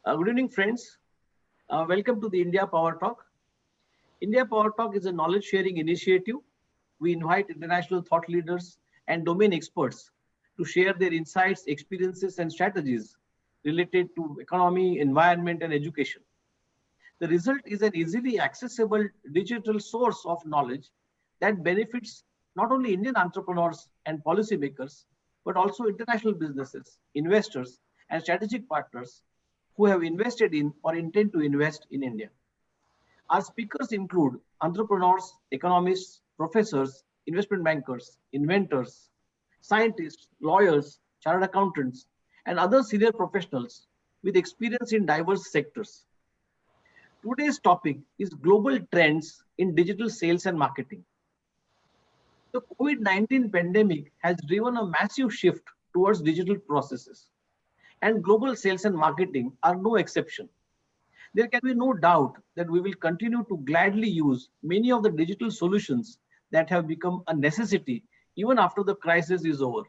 Good evening, friends. Welcome to the India Power Talk. India Power Talk is a knowledge sharing initiative. We invite international thought leaders and domain experts to share their insights, experiences, and strategies related to economy, environment, and education. The result is an easily accessible digital source of knowledge that benefits not only Indian entrepreneurs and policymakers, but also international businesses, investors, and strategic partners who have invested in or intend to invest in India. Our speakers include entrepreneurs, economists, professors, investment bankers, inventors, scientists, lawyers, chartered accountants, and other senior professionals with experience in diverse sectors. Today's topic is global trends in digital sales and marketing. The COVID-19 pandemic has driven a massive shift towards digital processes, and global sales and marketing are no exception. There can be no doubt that we will continue to gladly use many of the digital solutions that have become a necessity even after the crisis is over.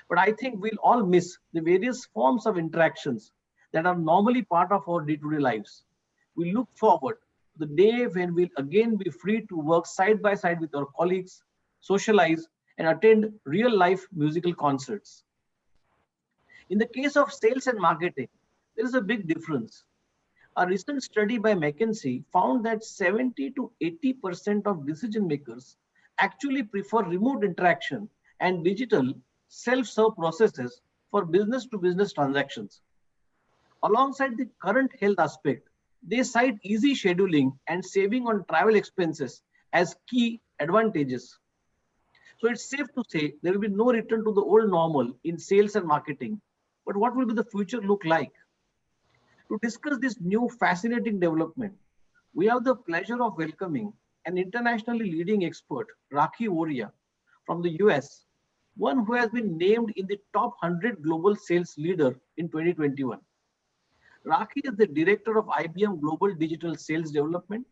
But I think we'll all miss the various forms of interactions that are normally part of our day-to-day lives. We look forward to the day when we'll again be free to work side by side with our colleagues, socialize, and attend real-life musical concerts. In the case of sales and marketing, there is a big difference. A recent study by McKinsey found that 70 to 80% of decision makers actually prefer remote interaction and digital self-serve processes for business-to-business transactions. Alongside the current health aspect, they cite easy scheduling and saving on travel expenses as key advantages. So it's safe to say there will be no return to the old normal in sales and marketing. But what will be the future look like? To discuss this new fascinating development, we have the pleasure of welcoming an internationally leading expert, Rakhi Voria, from the US, one who has been named in the top 100 global sales leader in 2021. Rakhi is the director of IBM Global Digital Sales Development.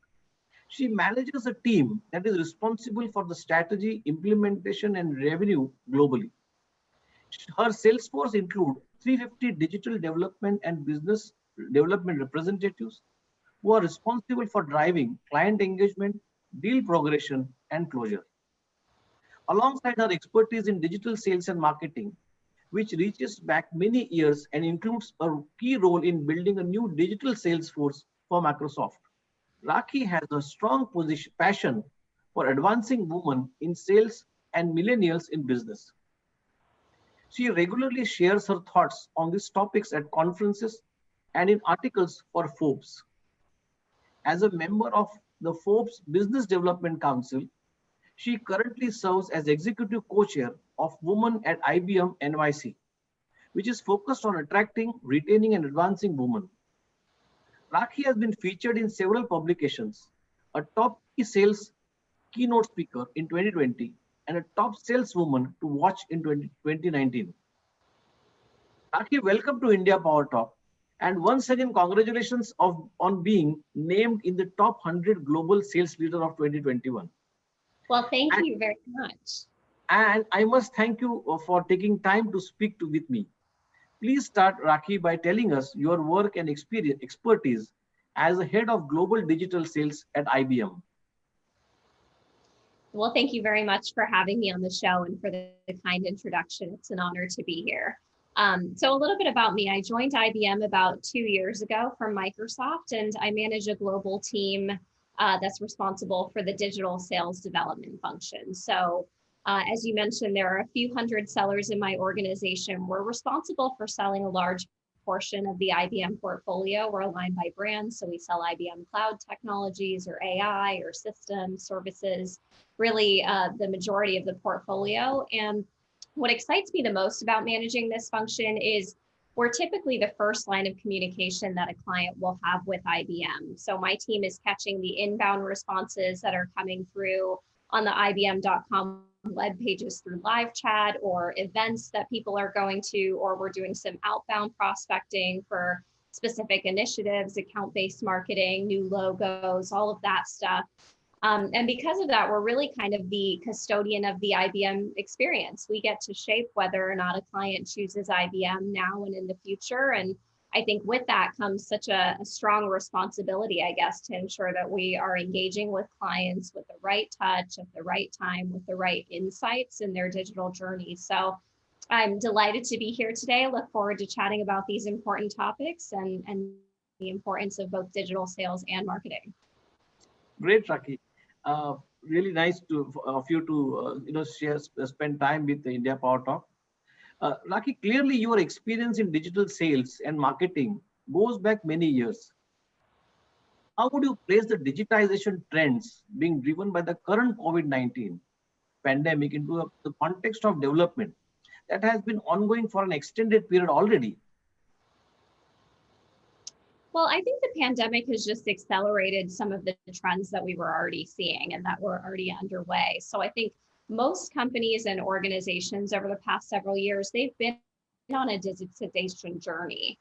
She manages a team that is responsible for the strategy, implementation, and revenue globally. Her sales force include 350 digital development and business development representatives who are responsible for driving client engagement, deal progression, and closure. Alongside her expertise in digital sales and marketing, which reaches back many years and includes a key role in building a new digital sales force for Microsoft, Rakhi has a strong passion for advancing women in sales and millennials in business. She regularly shares her thoughts on these topics at conferences and in articles for Forbes. As a member of the Forbes Business Development Council, she currently serves as executive co-chair of Women at IBM NYC, which is focused on attracting, retaining, and advancing women. Rakhi has been featured in several publications, a top sales keynote speaker in 2020, and a top saleswoman to watch in 2019. Rakhi, welcome to India Power Talk. And once again, congratulations on being named in the top 100 global sales leader of 2021. Well, thank you very much. And I must thank you for taking time to speak with me. Please start, Rakhi, by telling us your work and expertise as a head of global digital sales at IBM. Well, thank you very much for having me on the show and for the kind introduction. It's an honor to be here. So a little bit about me. I joined IBM about 2 years ago from Microsoft, and I manage a global team that's responsible for the digital sales development function. So as you mentioned, there are a few hundred sellers in my organization. We're responsible for selling a large portion of the IBM portfolio. We're aligned by brands, so we sell IBM cloud technologies or AI or systems, services, really the majority of the portfolio. And what excites me the most about managing this function is we're typically the first line of communication that a client will have with IBM. So my team is catching the inbound responses that are coming through on the IBM.com web pages through live chat or events that people are going to, or we're doing some outbound prospecting for specific initiatives, account-based marketing, new logos, all of that stuff. And because of that, we're really kind of the custodian of the IBM experience. We get to shape whether or not a client chooses IBM now and in the future. And I think with that comes such a strong responsibility, I guess, to ensure that we are engaging with clients with the right touch at the right time, with the right insights in their digital journey. So I'm delighted to be here today. I look forward to chatting about these important topics and the importance of both digital sales and marketing. Great, Rakhi. Really nice of you to spend time with the India Power Talk. Rakhi, clearly your experience in digital sales and marketing goes back many years. How would you place the digitization trends being driven by the current COVID-19 pandemic into the context of development that has been ongoing for an extended period already? Well, I think the pandemic has just accelerated some of the trends that we were already seeing and that were already underway. So I think most companies and organizations over the past several years, they've been on a digitization journey,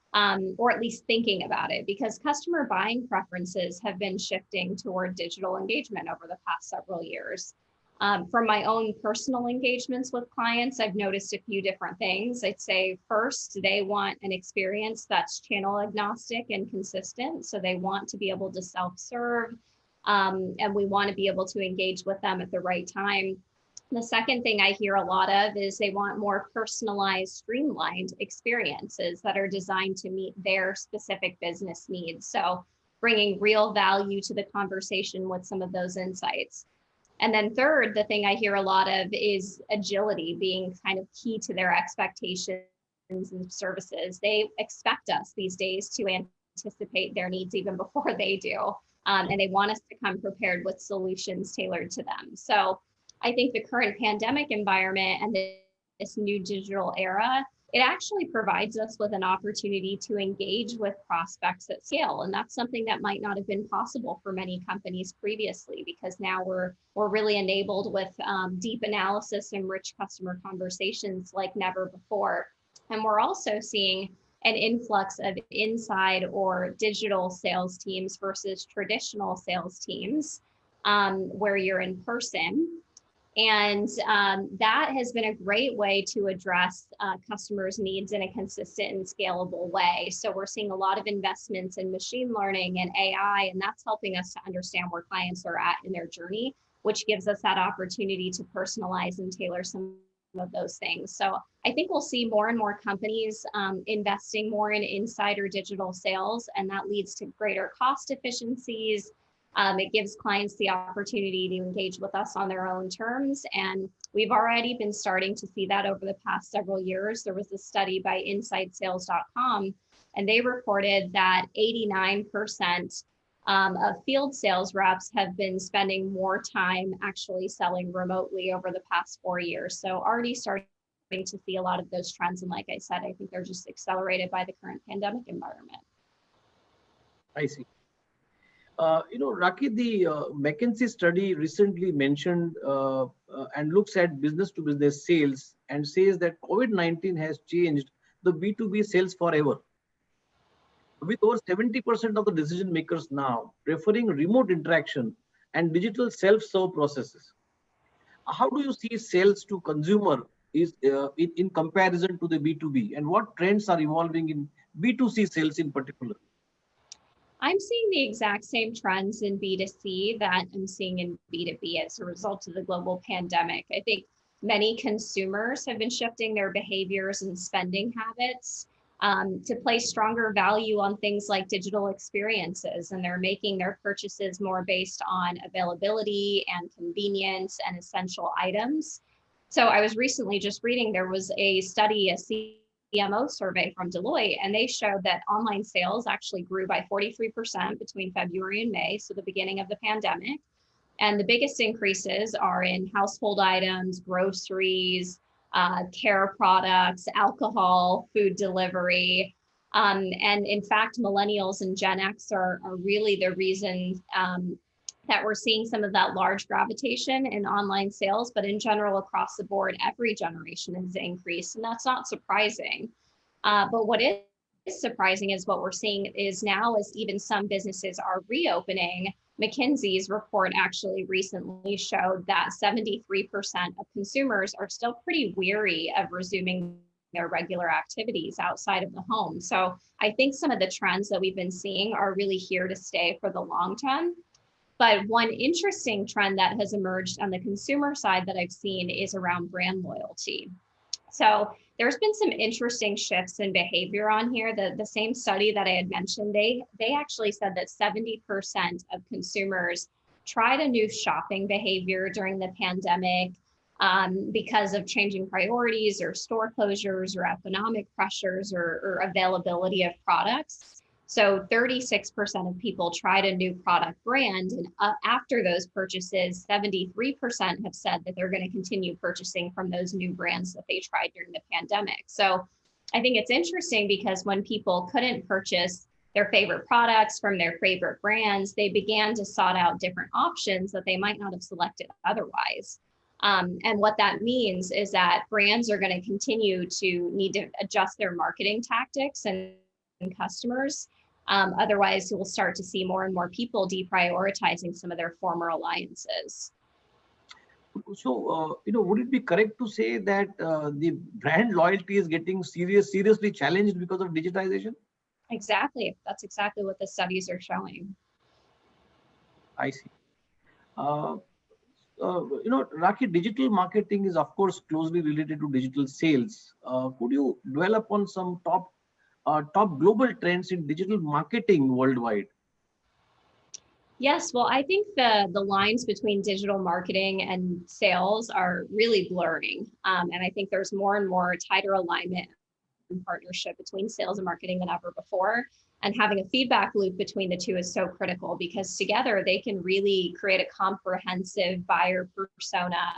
or at least thinking about it, because customer buying preferences have been shifting toward digital engagement over the past several years. From my own personal engagements with clients, I've noticed a few different things. I'd say first, they want an experience that's channel agnostic and consistent. So they want to be able to self-serve, and we want to be able to engage with them at the right time. The second thing I hear a lot of is they want more personalized, streamlined experiences that are designed to meet their specific business needs. So bringing real value to the conversation with some of those insights. And then third, the thing I hear a lot of is agility being kind of key to their expectations and services. They expect us these days to anticipate their needs even before they do. And they want us to come prepared with solutions tailored to them. So I think the current pandemic environment and this new digital era, it actually provides us with an opportunity to engage with prospects at scale. And that's something that might not have been possible for many companies previously, because now we're really enabled with deep analysis and rich customer conversations like never before. And we're also seeing an influx of inside or digital sales teams versus traditional sales teams, where you're in person. And that has been a great way to address customers' needs in a consistent and scalable way. So we're seeing a lot of investments in machine learning and AI, and that's helping us to understand where clients are at in their journey, which gives us that opportunity to personalize and tailor some of those things. So I think we'll see more and more companies investing more in insider digital sales, and that leads to greater cost efficiencies. It gives clients the opportunity to engage with us on their own terms. And we've already been starting to see that over the past several years. There was a study by InsideSales.com, and they reported that 89% of field sales reps have been spending more time actually selling remotely over the past 4 years. So already starting to see a lot of those trends. And like I said, I think they're just accelerated by the current pandemic environment. I see. Rakhi, the McKinsey study recently mentioned and looks at business to business sales and says that COVID-19 has changed the B2B sales forever. With over 70% of the decision makers now preferring remote interaction and digital self-serve processes. How do you see sales to consumer is in comparison to the B2B, and what trends are evolving in B2C sales in particular? I'm seeing the exact same trends in B2C that I'm seeing in B2B as a result of the global pandemic. I think many consumers have been shifting their behaviors and spending habits to place stronger value on things like digital experiences, and they're making their purchases more based on availability and convenience and essential items. So I was recently just reading, there was a study, a CMO survey from Deloitte, and they showed that online sales actually grew by 43% between February and May, so the beginning of the pandemic. And the biggest increases are in household items, groceries, care products, alcohol, food delivery. And in fact, millennials and Gen X are really the reason that we're seeing some of that large gravitation in online sales, but in general, across the board, every generation has increased, and that's not surprising. But what is surprising is what we're seeing is now as even some businesses are reopening, McKinsey's report actually recently showed that 73% of consumers are still pretty weary of resuming their regular activities outside of the home. So I think some of the trends that we've been seeing are really here to stay for the long term. But one interesting trend that has emerged on the consumer side that I've seen is around brand loyalty. So there's been some interesting shifts in behavior on here. The same study that I had mentioned, they actually said that 70% of consumers tried a new shopping behavior during the pandemic because of changing priorities or store closures or economic pressures or availability of products. So 36% of people tried a new product brand, and after those purchases, 73% have said that they're going to continue purchasing from those new brands that they tried during the pandemic. So I think it's interesting because when people couldn't purchase their favorite products from their favorite brands, they began to sought out different options that they might not have selected otherwise. And what that means is that brands are going to continue to need to adjust their marketing tactics and customers. Otherwise, you'll start to see more and more people deprioritizing some of their former alliances. So, would it be correct to say that the brand loyalty is getting seriously challenged because of digitization? Exactly. That's exactly what the studies are showing. I see. Rakhi, digital marketing is, of course, closely related to digital sales. Could you dwell upon some top global trends in digital marketing worldwide? Yes, well, I think the lines between digital marketing and sales are really blurring. And I think there's more and more tighter alignment and partnership between sales and marketing than ever before. And having a feedback loop between the two is so critical because together they can really create a comprehensive buyer persona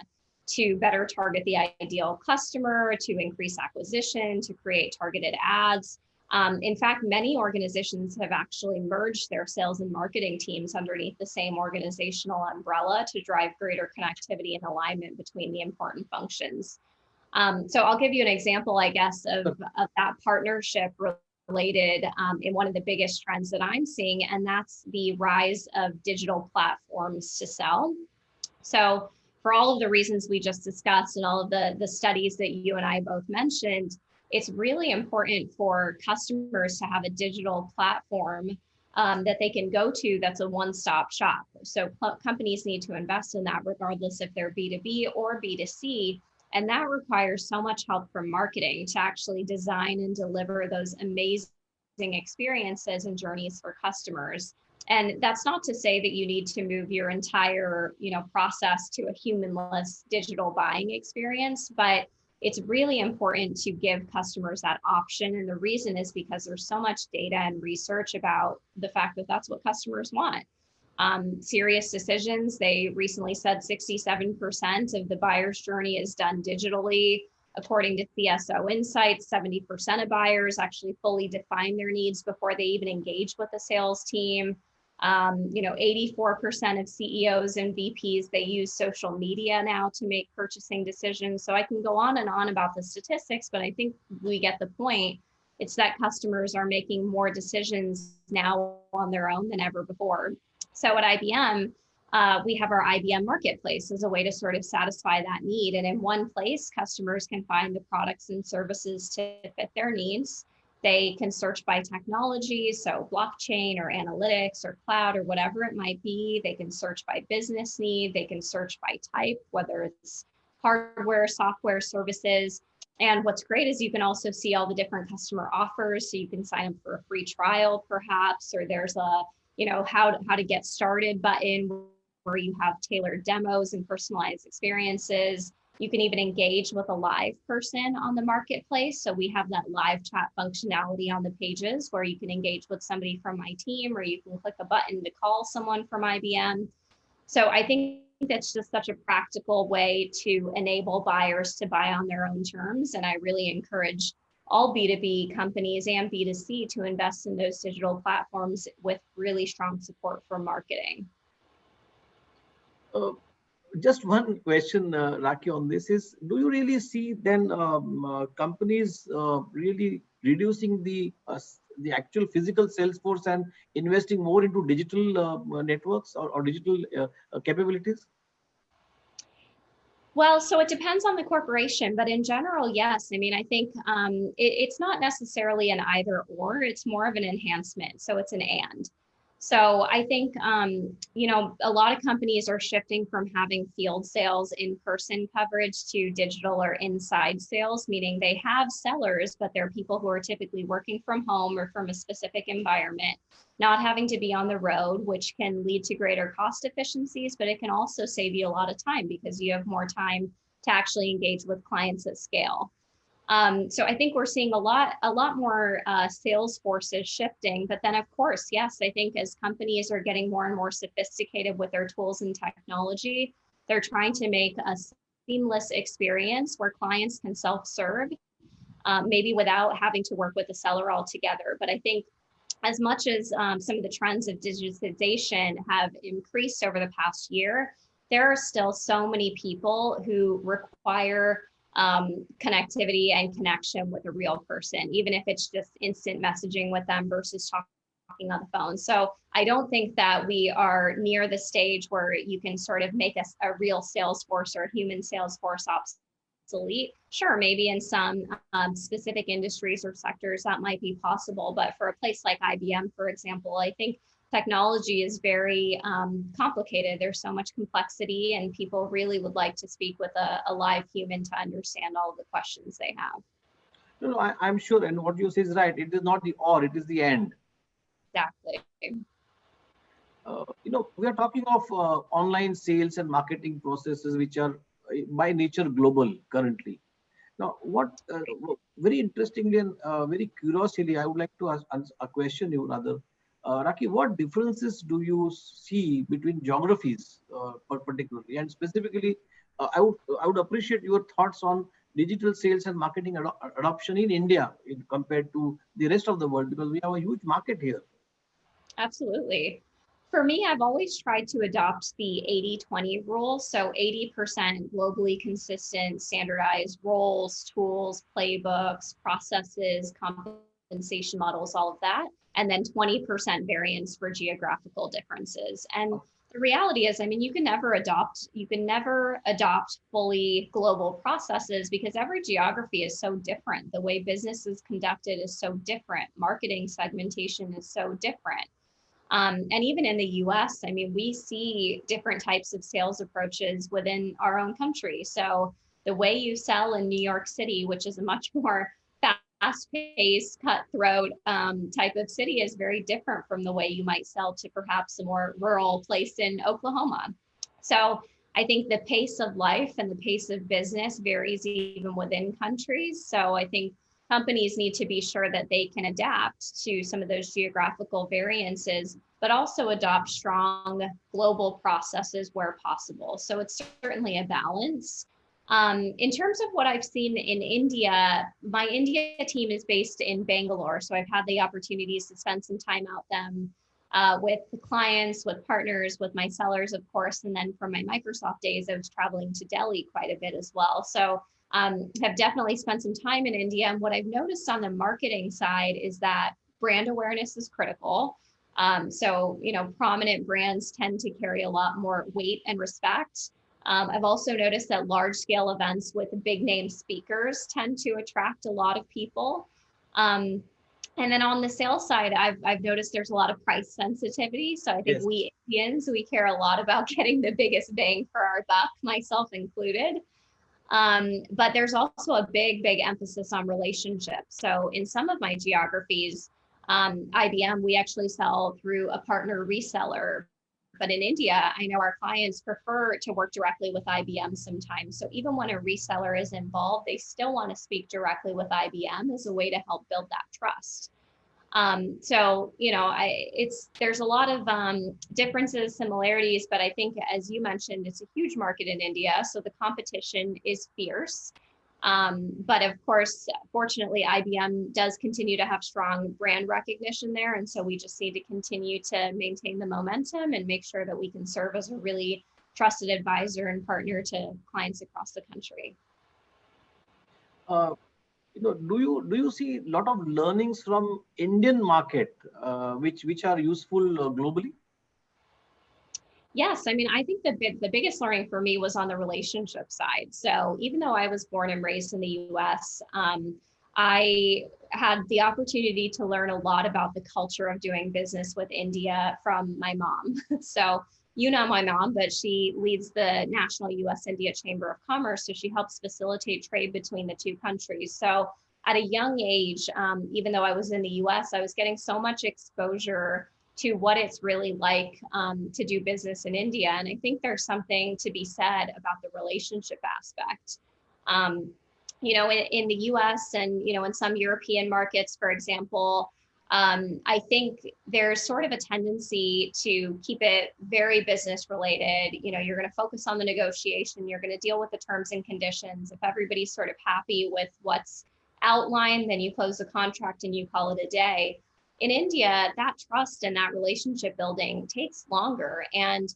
to better target the ideal customer, to increase acquisition, to create targeted ads. In fact, many organizations have actually merged their sales and marketing teams underneath the same organizational umbrella to drive greater connectivity and alignment between the important functions. So I'll give you an example, I guess, of that partnership related in one of the biggest trends that I'm seeing, and that's the rise of digital platforms to sell. So for all of the reasons we just discussed and all of the studies that you and I both mentioned, it's really important for customers to have a digital platform that they can go to that's a one-stop shop. So companies need to invest in that regardless if they're B2B or B2C. And that requires so much help from marketing to actually design and deliver those amazing experiences and journeys for customers. And that's not to say that you need to move your entire, process to a humanless digital buying experience, but it's really important to give customers that option. And the reason is because there's so much data and research about the fact that that's what customers want. Serious decisions, they recently said 67% of the buyer's journey is done digitally. According to CSO Insights, 70% of buyers actually fully define their needs before they even engage with the sales team. 84% of CEOs and VPs, they use social media now to make purchasing decisions. So I can go on and on about the statistics, but I think we get the point. It's that customers are making more decisions now on their own than ever before. So at IBM, we have our IBM Marketplace as a way to sort of satisfy that need. And in one place, customers can find the products and services to fit their needs. They can search by technology, so blockchain or analytics or cloud or whatever it might be. They can search by business need. They can search by type, whether it's hardware, software, services. And what's great is you can also see all the different customer offers. So you can sign up for a free trial, perhaps, or there's a, how to get started button where you have tailored demos and personalized experiences. You can even engage with a live person on the marketplace. So we have that live chat functionality on the pages where you can engage with somebody from my team, or you can click a button to call someone from IBM. So I think that's just such a practical way to enable buyers to buy on their own terms. And I really encourage all B2B companies and B2C to invest in those digital platforms with really strong support from marketing. Just one question, Rakhi, on this is, do you really see then companies really reducing the actual physical sales force and investing more into digital networks or digital capabilities? Well, so it depends on the corporation, but in general, yes. I mean, I think it's not necessarily an either or, it's more of an enhancement. So it's an and. So I think, a lot of companies are shifting from having field sales in-person coverage to digital or inside sales, meaning they have sellers, but they're people who are typically working from home or from a specific environment, not having to be on the road, which can lead to greater cost efficiencies, but it can also save you a lot of time because you have more time to actually engage with clients at scale. So I think we're seeing a lot more sales forces shifting. But then, of course, yes, I think as companies are getting more and more sophisticated with their tools and technology, they're trying to make a seamless experience where clients can self-serve, maybe without having to work with a seller altogether. But I think as much as some of the trends of digitization have increased over the past year, there are still so many people who require connectivity and connection with a real person, even if it's just instant messaging with them versus talking on the phone. So I don't think that we are near the stage where you can sort of make a real sales force or a human sales force obsolete. Sure, maybe in some specific industries or sectors that might be possible, but for a place like IBM, for example, I think technology is very complicated. There's so much complexity, and people really would like to speak with a live human to understand all of the questions they have. No, I'm sure, and what you say is right. It is not the or, it is the and. Exactly. We are talking of online sales and marketing processes, which are by nature global currently. Now, what very interestingly and very curiously, I would like to ask a question you rather. Rakhi, what differences do you see between geographies, particularly, and specifically, I would appreciate your thoughts on digital sales and marketing adoption in India compared to the rest of the world, because we have a huge market here. Absolutely. For me, I've always tried to adopt the 80-20 rule. So 80% globally consistent, standardized roles, tools, playbooks, processes, compensation models, all of that. And then 20% variance for geographical differences. And the reality is, I mean, you can never adopt fully global processes because every geography is so different. The way business is conducted is so different. Marketing segmentation is so different. And even in the US, I mean, we see different types of sales approaches within our own country. So the way you sell in New York City, which is a much more fast-paced, cutthroat type of city, is very different from the way you might sell to perhaps a more rural place in Oklahoma. So I think the pace of life and the pace of business varies even within countries. So I think companies need to be sure that they can adapt to some of those geographical variances, but also adopt strong global processes where possible. So it's certainly a balance. In terms of what I've seen in India, my India team is based in Bangalore. So I've had the opportunities to spend some time out them with the clients, with partners, with my sellers, of course. And then for my Microsoft days, I was traveling to Delhi quite a bit as well. So have definitely spent some time in India. And what I've noticed on the marketing side is that brand awareness is critical. So, prominent brands tend to carry a lot more weight and respect. I've also noticed that large scale events with big name speakers tend to attract a lot of people. And then on the sales side, I've noticed there's a lot of price sensitivity. So I think Yes. we Indians, we care a lot about getting the biggest bang for our buck, myself included. But there's also a big emphasis on relationships. So in some of my geographies, IBM, we actually sell through a partner reseller. But in India, I know our clients prefer to work directly with IBM sometimes. So even when a reseller is involved, they still want to speak directly with IBM as a way to help build that trust. There's a lot of differences, similarities, but I think, as you mentioned, it's a huge market in India. So the competition is fierce. But of course, fortunately, IBM does continue to have strong brand recognition there. And so we just need to continue to maintain the momentum and make sure that we can serve as a really trusted advisor and partner to clients across the country. Do you see a lot of learnings from Indian market, which are useful globally? Yes, I mean, I think the biggest learning for me was on the relationship side. So even though I was born and raised in the U.S., I had the opportunity to learn a lot about the culture of doing business with India from my mom. So you know my mom, but she leads the National U.S. India Chamber of Commerce, so she helps facilitate trade between the two countries. So at a young age, even though I was in the U.S., I was getting so much exposure to what it's really like to do business in India. And I think there's something to be said about the relationship aspect. Um, in the US and, in some European markets, for example, I think there's sort of a tendency to keep it very business related. You're going to focus on the negotiation, you're going to deal with the terms and conditions. If everybody's sort of happy with what's outlined, then you close the contract and you call it a day. In India, that trust and that relationship building takes longer. And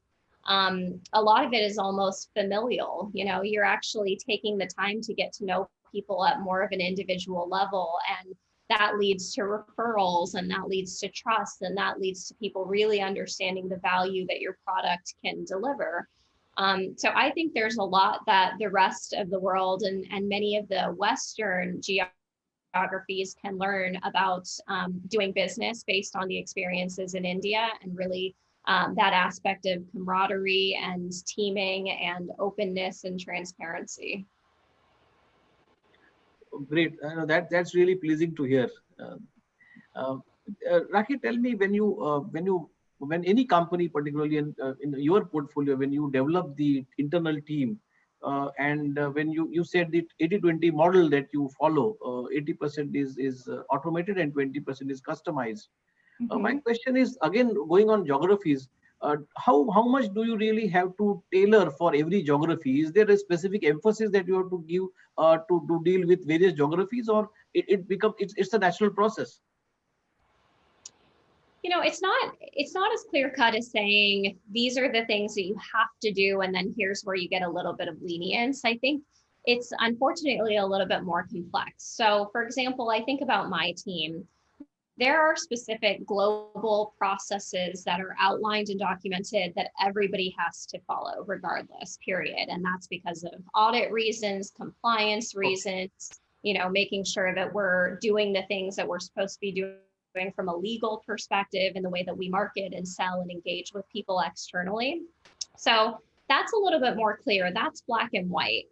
a lot of it is almost familial. You're actually taking the time to get to know people at more of an individual level. And that leads to referrals, and that leads to trust, and that leads to people really understanding the value that your product can deliver. So I think there's a lot that the rest of the world and many of the Western geographies can learn about doing business based on the experiences in India, and really that aspect of camaraderie and teaming and openness and transparency. Great. That's really pleasing to hear. Uh, Rakhi, tell me, when any company, particularly in your portfolio, when you develop the internal team, and when you said the 80-20 model that you follow, 80% is automated and 20% is customized. My Mm-hmm. question is, again, going on geographies, how much do you really have to tailor for every geography? Is there a specific emphasis that you have to give to deal with various geographies, or it's a natural process? It's not as clear cut as saying these are the things that you have to do and then here's where you get a little bit of lenience. I think it's unfortunately a little bit more complex. So for example, I think about my team. There are specific global processes that are outlined and documented that everybody has to follow regardless, period. And that's because of audit reasons, compliance reasons, making sure that we're doing the things that we're supposed to be doing from a legal perspective in the way that we market and sell and engage with people externally. So that's a little bit more clear. That's black and white.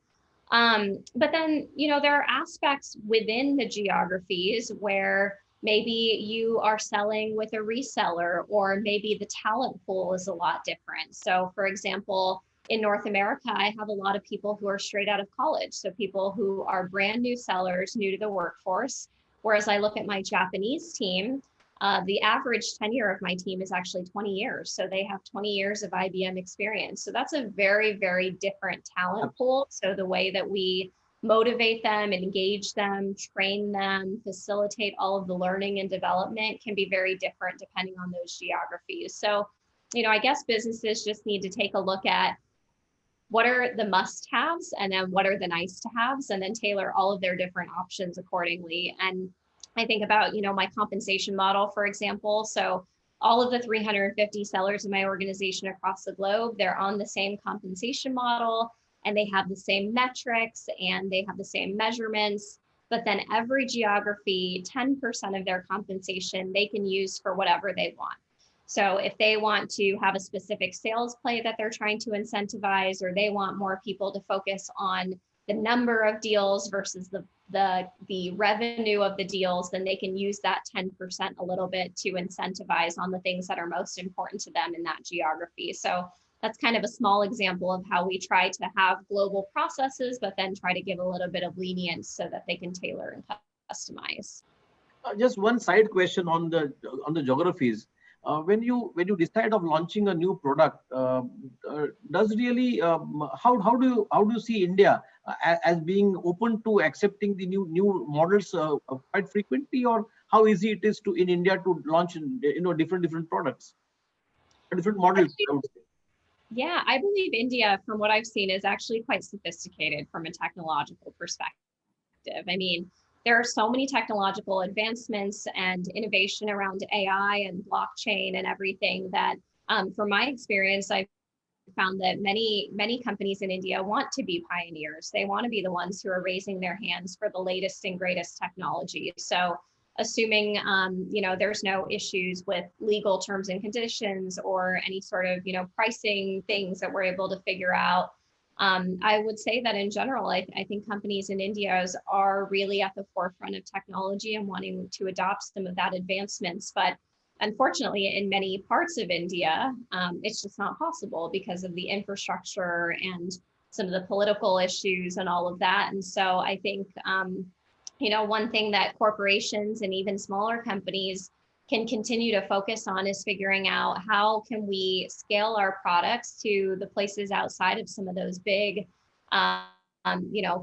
But then, there are aspects within the geographies where maybe you are selling with a reseller, or maybe the talent pool is a lot different. So for example, in North America, I have a lot of people who are straight out of college. So people who are brand new sellers, new to the workforce. Whereas I look at my Japanese team, the average tenure of my team is actually 20 years. So they have 20 years of IBM experience. So that's a very, very different talent pool. So the way that we motivate them, engage them, train them, facilitate all of the learning and development can be very different depending on those geographies. So, I guess businesses just need to take a look at what are the must-haves and then what are the nice-to-haves, and then tailor all of their different options accordingly. And I think about, my compensation model, for example. So all of the 350 sellers in my organization across the globe, they're on the same compensation model, and they have the same metrics and they have the same measurements. But then every geography, 10% of their compensation they can use for whatever they want. So if they want to have a specific sales play that they're trying to incentivize, or they want more people to focus on the number of deals versus the revenue of the deals, then they can use that 10% a little bit to incentivize on the things that are most important to them in that geography. So that's kind of a small example of how we try to have global processes, but then try to give a little bit of lenience so that they can tailor and customize. Just one side question on the geographies. When you decide of launching a new product, does really how do you see India as being open to accepting the new models quite frequently, or how easy it is to in India to launch different products, different models, Actually, I would say. yeah, I believe India, from what I've seen, is actually quite sophisticated from a technological perspective. I mean, there are so many technological advancements and innovation around AI and blockchain and everything that, from my experience, I've found that many companies in India want to be pioneers. They want to be the ones who are raising their hands for the latest and greatest technology. So assuming there's no issues with legal terms and conditions or any sort of pricing things that we're able to figure out, I would say that in general, I think companies in India are really at the forefront of technology and wanting to adopt some of that advancements. But unfortunately, in many parts of India, it's just not possible because of the infrastructure and some of the political issues and all of that. And so I think, one thing that corporations and even smaller companies can continue to focus on is figuring out how can we scale our products to the places outside of some of those big,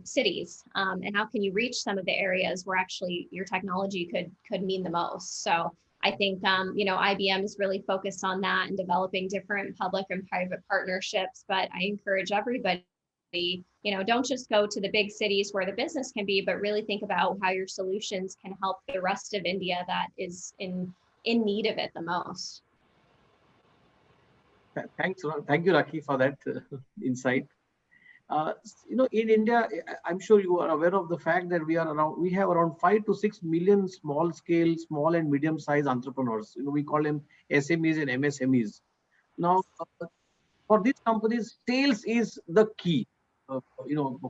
cities, and how can you reach some of the areas where actually your technology could mean the most. So I think, IBM is really focused on that and developing different public and private partnerships. But I encourage everybody, don't just go to the big cities where the business can be, but really think about how your solutions can help the rest of India that is in need of it the most. Thank you, Rakhi, for that insight. In India, I'm sure you are aware of the fact that we have around 5 to 6 million small and medium-sized entrepreneurs. We call them SMEs and MSMEs. Now, for these companies, sales is the key,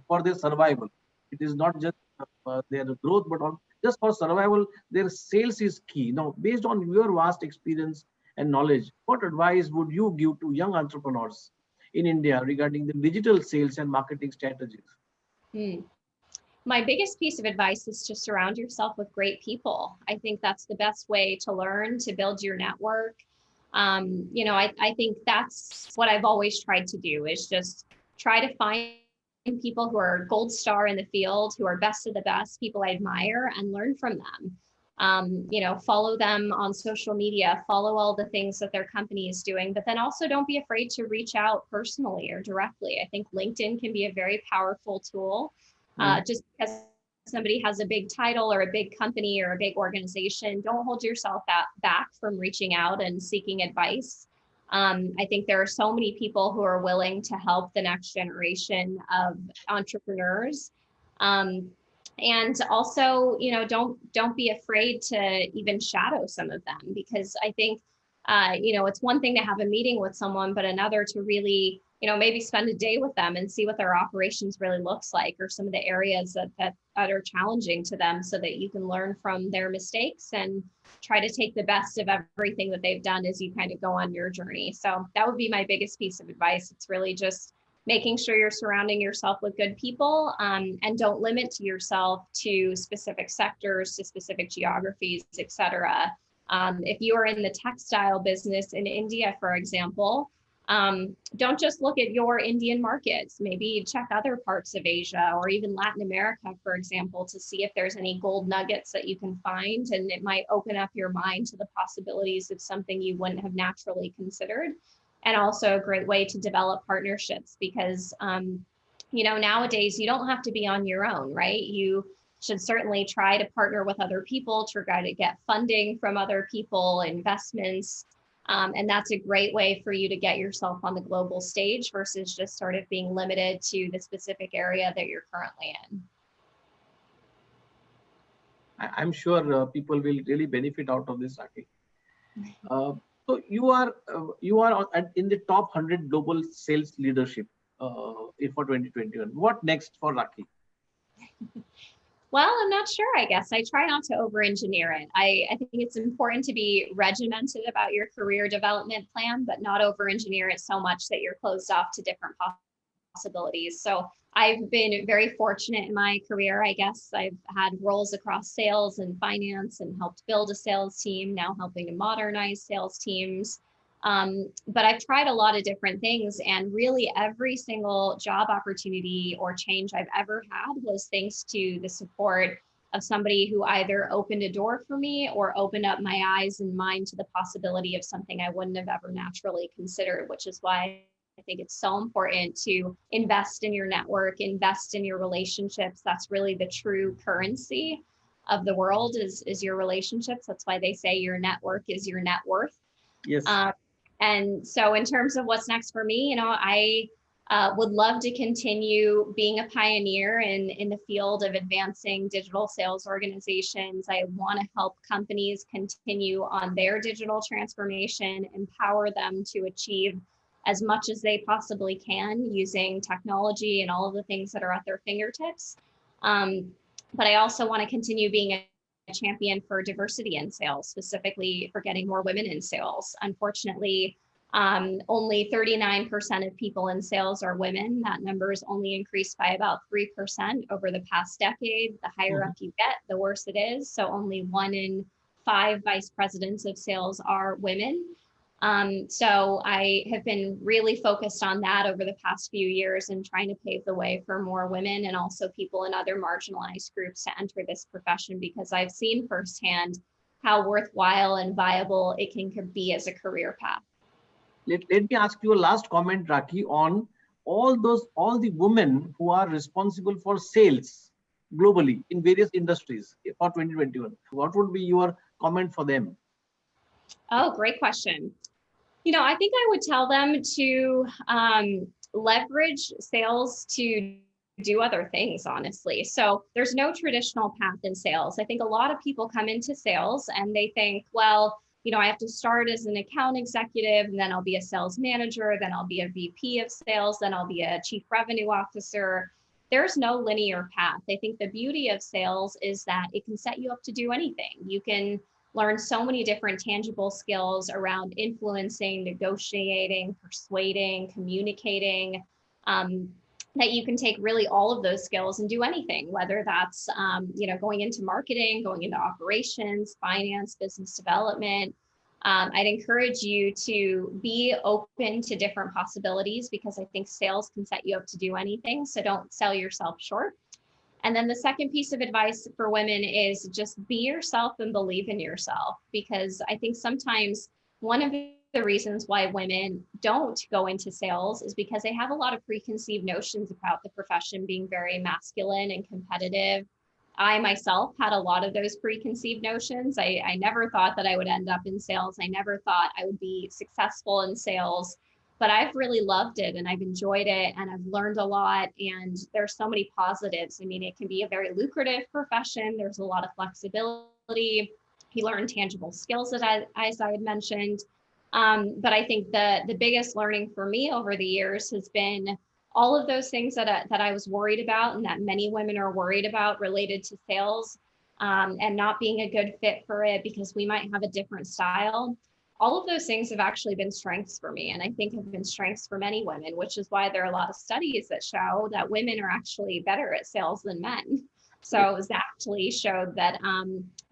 for their survival. It is not just their growth, but just for survival, their sales is key. Now, based on your vast experience and knowledge, what advice would you give to young entrepreneurs in India regarding the digital sales and marketing strategies? My biggest piece of advice is to surround yourself with great people. I think that's the best way to learn, to build your network. I think that's what I've always tried to do, is just try to find people who are gold star in the field, who are best of the best, people I admire, and learn from them. Follow them on social media, follow all the things that their company is doing, but then also don't be afraid to reach out personally or directly. I think LinkedIn can be a very powerful tool. Just because somebody has a big title or a big company or a big organization, don't hold yourself back from reaching out and seeking advice. I think there are so many people who are willing to help the next generation of entrepreneurs. And also, don't be afraid to even shadow some of them, because I think, it's one thing to have a meeting with someone, but another to really, maybe spend a day with them and see what their operations really looks like, or some of the areas that are challenging to them, so that you can learn from their mistakes and try to take the best of everything that they've done as you kind of go on your journey. So that would be my biggest piece of advice. It's really just making sure you're surrounding yourself with good people, and don't limit yourself to specific sectors, to specific geographies, etc. If you are in the textile business in India, for example, don't just look at your Indian markets. Maybe check other parts of Asia or even Latin America, for example, to see if there's any gold nuggets that you can find, and it might open up your mind to the possibilities of something you wouldn't have naturally considered. And also a great way to develop partnerships, because, nowadays you don't have to be on your own, right? You should certainly try to partner with other people, to try to get funding from other people, investments. And that's a great way for you to get yourself on the global stage versus just sort of being limited to the specific area that you're currently in. I'm sure people will really benefit out of this, Rakhi. So you are in the top 100 global sales leadership for 2021. What next for Rakhi? Well, I'm not sure, I guess. I try not to over-engineer it. I think it's important to be regimented about your career development plan, but not over-engineer it so much that you're closed off to different possibilities. So I've been very fortunate in my career, I guess. I've had roles across sales and finance and helped build a sales team, now helping to modernize sales teams. But I've tried a lot of different things, and really every single job opportunity or change I've ever had was thanks to the support of somebody who either opened a door for me or opened up my eyes and mind to the possibility of something I wouldn't have ever naturally considered, which is why I think it's so important to invest in your network, invest in your relationships. That's really the true currency of the world is your relationships. That's why they say your network is your net worth. Yes. And so in terms of what's next for me, I would love to continue being a pioneer in the field of advancing digital sales organizations. I want to help companies continue on their digital transformation, empower them to achieve as much as they possibly can using technology and all of the things that are at their fingertips. But I also want to continue being a champion for diversity in sales, specifically for getting more women in sales. Unfortunately, only 39% of people in sales are women. That number has only increased by about 3% over the past decade. The higher up you get, the worse it is. So only 1 in 5 vice presidents of sales are women. So I have been really focused on that over the past few years and trying to pave the way for more women and also people in other marginalized groups to enter this profession, because I've seen firsthand how worthwhile and viable it can be as a career path. Let me ask you a last comment, Rakhi, on all the women who are responsible for sales globally in various industries for 2021. What would be your comment for them? Oh, great question. I think I would tell them to leverage sales to do other things, honestly. So there's no traditional path in sales. I think a lot of people come into sales and they think, well, I have to start as an account executive, and then I'll be a sales manager, then I'll be a VP of sales, then I'll be a chief revenue officer. There's no linear path. I think the beauty of sales is that it can set you up to do anything. You can learn so many different tangible skills around influencing, negotiating, persuading, communicating, that you can take really all of those skills and do anything, whether that's, going into marketing, going into operations, finance, business development. I'd encourage you to be open to different possibilities, because I think sales can set you up to do anything. So don't sell yourself short. And then the second piece of advice for women is just be yourself and believe in yourself, because I think sometimes one of the reasons why women don't go into sales is because they have a lot of preconceived notions about the profession being very masculine and competitive. I myself had a lot of those preconceived notions. I never thought that I would end up in sales. I never thought I would be successful in sales. But I've really loved it and I've enjoyed it and I've learned a lot, and there's so many positives. I mean, it can be a very lucrative profession. There's a lot of flexibility. You learn tangible skills, as I had mentioned. But I think the biggest learning for me over the years has been all of those things that I was worried about and that many women are worried about related to sales, and not being a good fit for it because we might have a different style. All of those things have actually been strengths for me, and I think have been strengths for many women, which is why there are a lot of studies that show that women are actually better at sales than men. So it actually showed that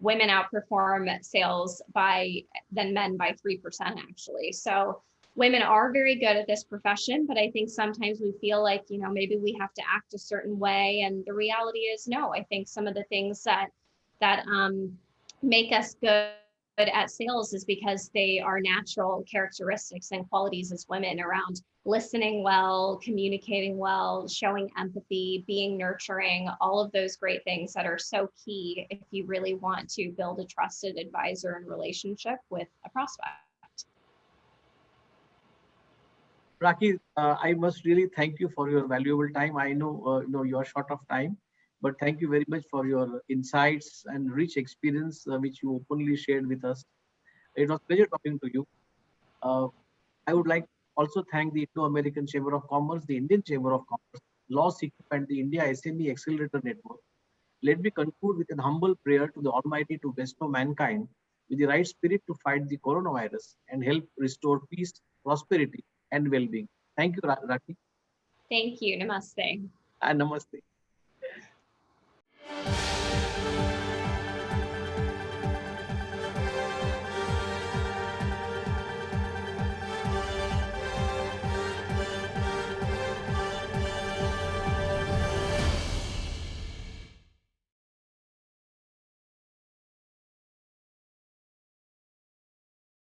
women outperform sales than men by 3% actually. So women are very good at this profession, but I think sometimes we feel like, maybe we have to act a certain way. And the reality is no. I think some of the things that make us good at sales is because they are natural characteristics and qualities as women around listening well, communicating well, showing empathy, being nurturing, all of those great things that are so key if you really want to build a trusted advisor and relationship with a prospect. Rakhi, I must really thank you for your valuable time. I know, you are short of time, but thank you very much for your insights and rich experience, which you openly shared with us. It was a pleasure talking to you. I would like to also thank the Indo-American Chamber of Commerce, the Indian Chamber of Commerce, Law Secret, and the India SME Accelerator Network. Let me conclude with an humble prayer to the Almighty to bestow mankind with the right spirit to fight the coronavirus and help restore peace, prosperity, and well-being. Thank you, Rakhi. Thank you. Namaste. And namaste.